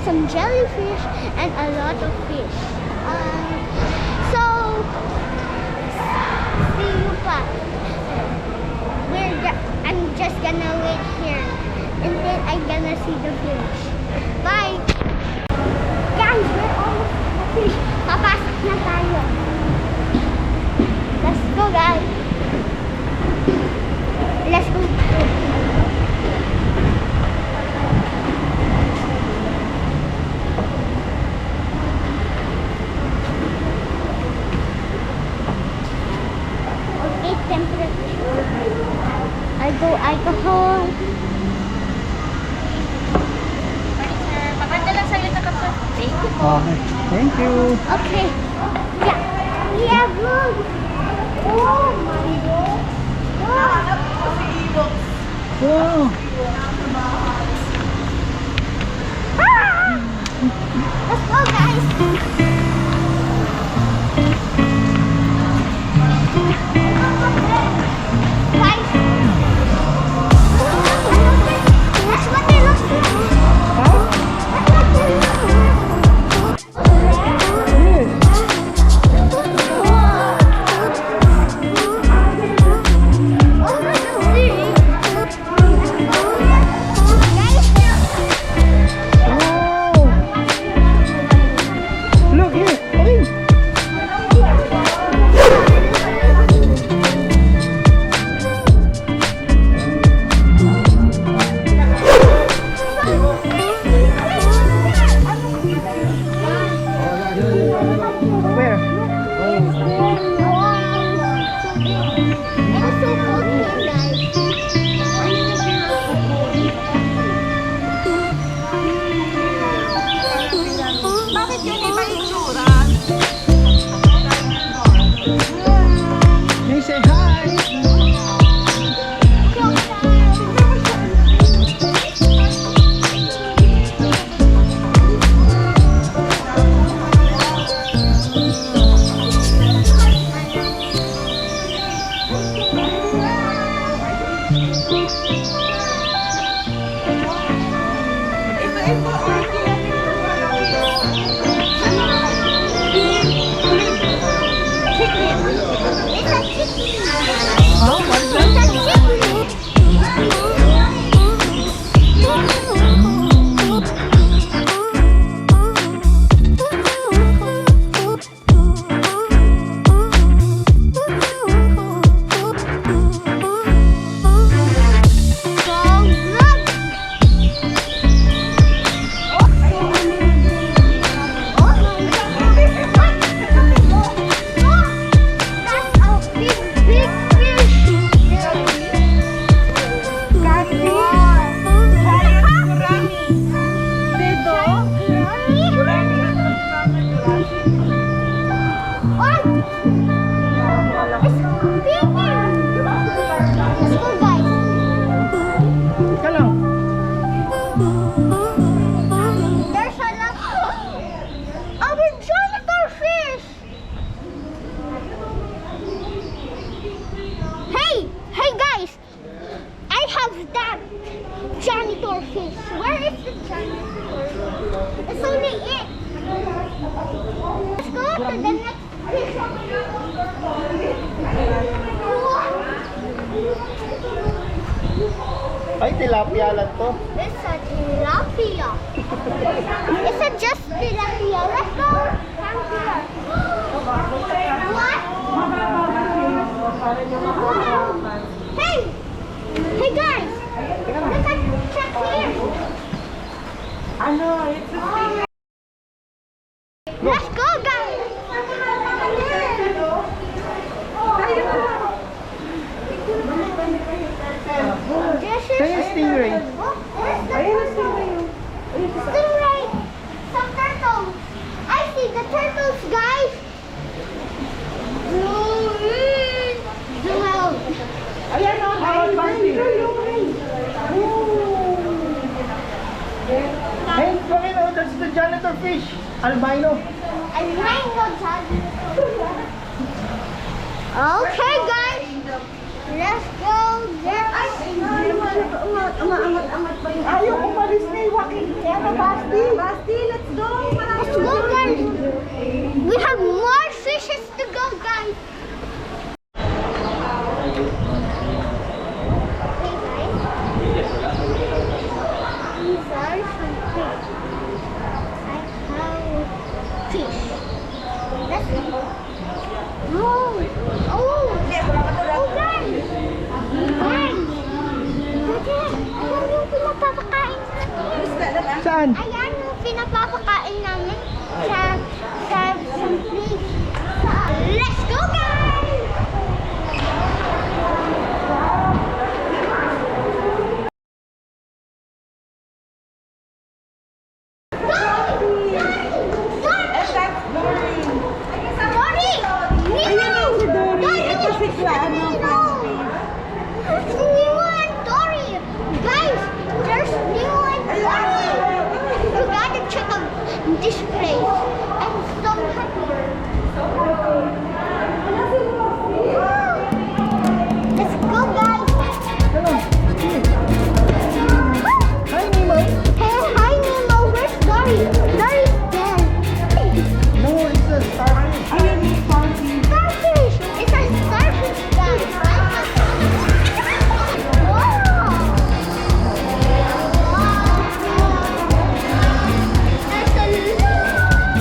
some jellyfish, and a lot of fish. So, see you pa. I'm just gonna wait here until I'm gonna see the fish. Bye! Guys, we're almost at the fish. Papasok na tayo. Let's go, guys. Let's go. Okay, temperature. I go alcohol. Maganda lang sa'yo na kapsa. Thank you po. Okay. Thank you. Okay. Yeah. Yeah, good. Oh my God. Wow. Ah! Let's go, guys. Guys. That's what they look like. Huh? That's what they look Look here. Hey. Where? Bakit yun iba itsura? Hey, say hi. Oh, what is that? Teka lang. There's a lot of janitor fish. Hey guys, I have that janitor fish. Where is the janitor? It's only it. Let's go to the next fish. Ay, tilapia lang to. It's a tilapia. It's a just tilapia. Let's go. Come here. What? Hey guys. Look at check here. Let's go, guys. This is Kaya stingray. Stingray. Some turtles. I see the turtles, guys. Zoom out. Ayan o, hey, bakit o, that's the janitor fish. Albino. Albino janitor. Okay, guys. Let's go. Umaangat-angat pa yung ayaw umalis na yung walking. Ano, Basti? Basti, let's go. Let's go, guys. We have more fishes to go, guys. These are some fish. I have fish. Let's go. Oh, guys. Guys. Ayan yung pinapapakain namin. Saan? Ayan yung pinapapakain namin sa place. Let's go, guys! This place. I'm so happy. Let's go, guys. Hi, Nemo. Hey, hi, Nemo. Where's Dory? Dory's dead. No, it's a starfish. Starfish. It's a starfish, guys. Wow. There's a lot.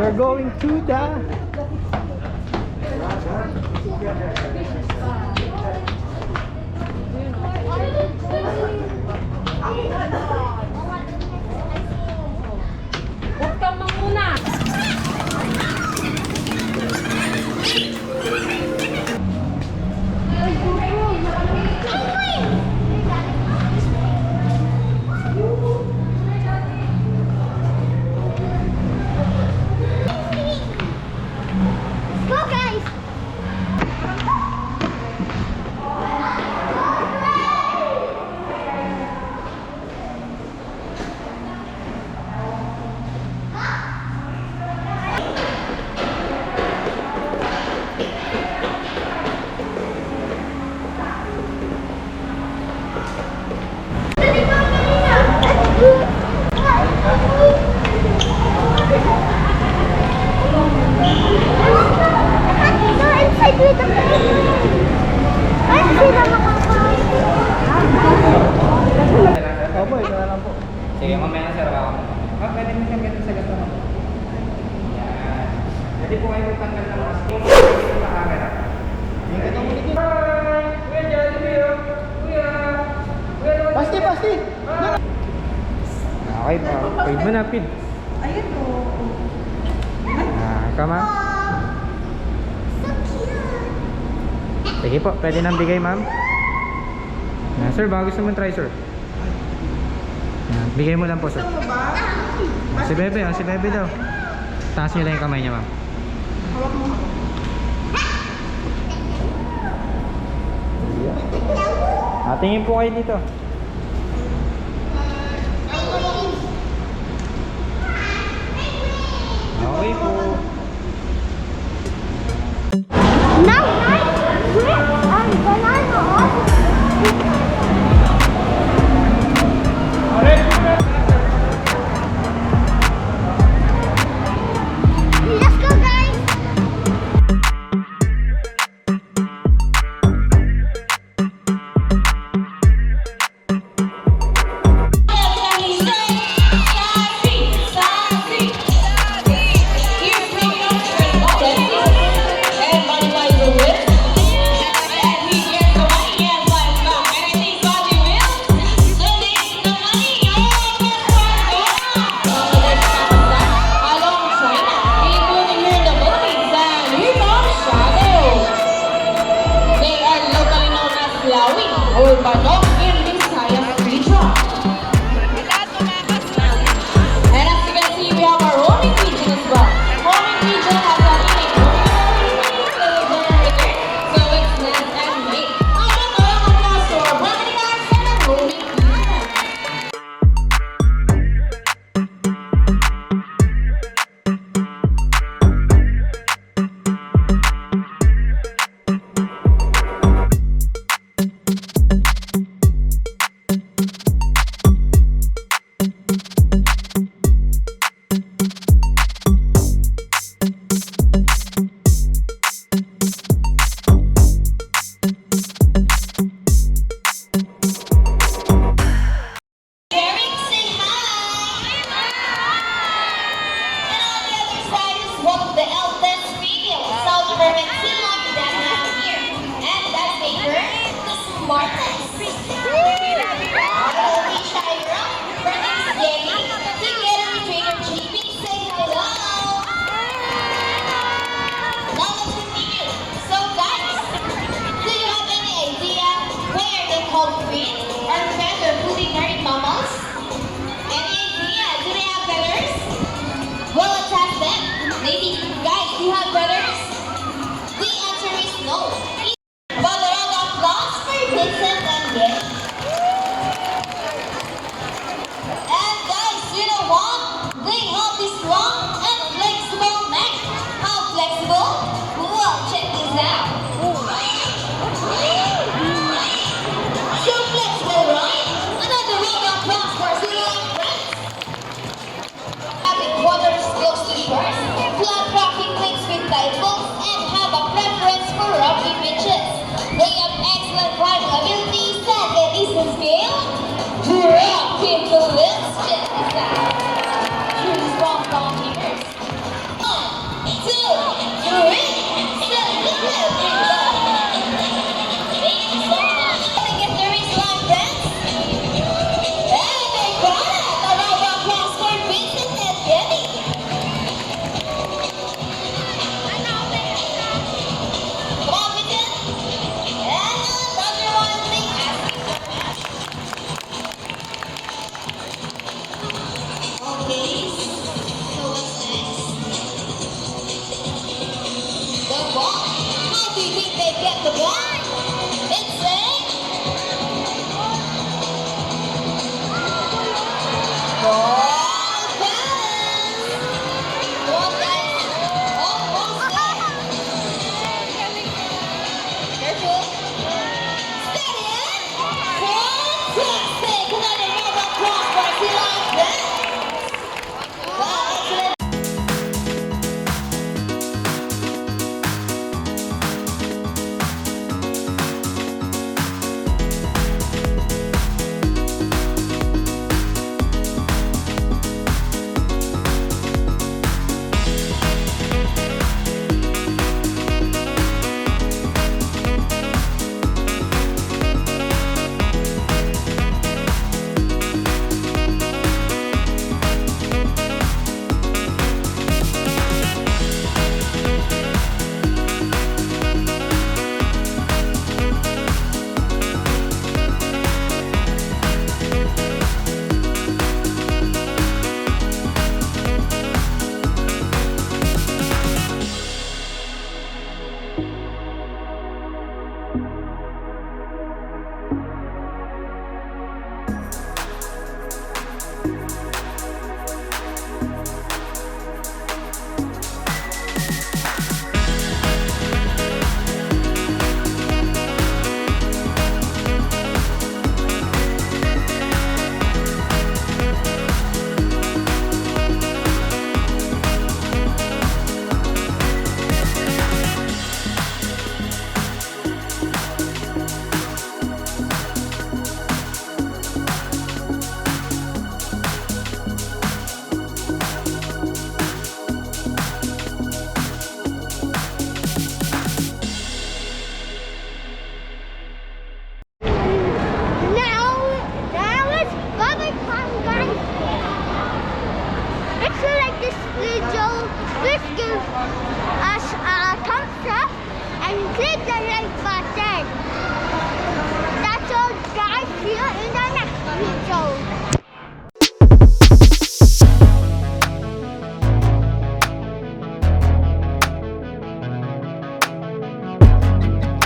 We're going to the Buktan mo muna. Go guys! Go inside with the penguin. Ay, sila makakain. Opo, ito na lang po. Sige, mamaya na sir. Pwede mo siyang ganun sa gato. Yan. Pwede po kayo magtanggal ng mask. Kung makikita sa camera. Yung kita mo dito. Hi! Kuya Jellies! Kuya! Pasti, pasti! Okay pa. Feed mo na, feed. Ayun o. Kama. So cute. Sige po, pwede nang bigay ma'am. Sir, baka gusto mo try sir. Bigay mo lang po sir. Gusto mo ba? Si Bebe daw. Taas niyo lang yung kamay niya ma'am. Hawak mo. Tingin po kayo dito. Okay po. Now, where are bananas? Let's go, guys! Or Manok in Visayas region. And as you can see, we have our own region as well. Home region has a unique generator, so it's land and lake. Ang mga so Brahminy guys and a roaming region. Derek, say hi! And on the other side is one of the eldest female South American sea lions that we have here. And that's a bird, the smartest. Hello, Shira. Her name is Jelly. Together with trainer JP, say hello. Now let's continue. So guys, do you have any idea why are they called queen or feather fully married mammals? Any idea? Do they have feathers? Well, let's ask them. Ladies, guys, do you have feathers? The answer is no. But a round of applause for Vincent and Gay. And guys, you know what? They have this long and flexible neck. How flexible? Well, check this out. So flexible, right? Another round of applause for Zero and Friends. Having water skills to shores, flat rocking lakes with tide pools, and have a preference for rocky beaches. They have excellent climbing abilities and a decent scale. Rocky police, check this out. Here's strong mountaineers. think they get the point?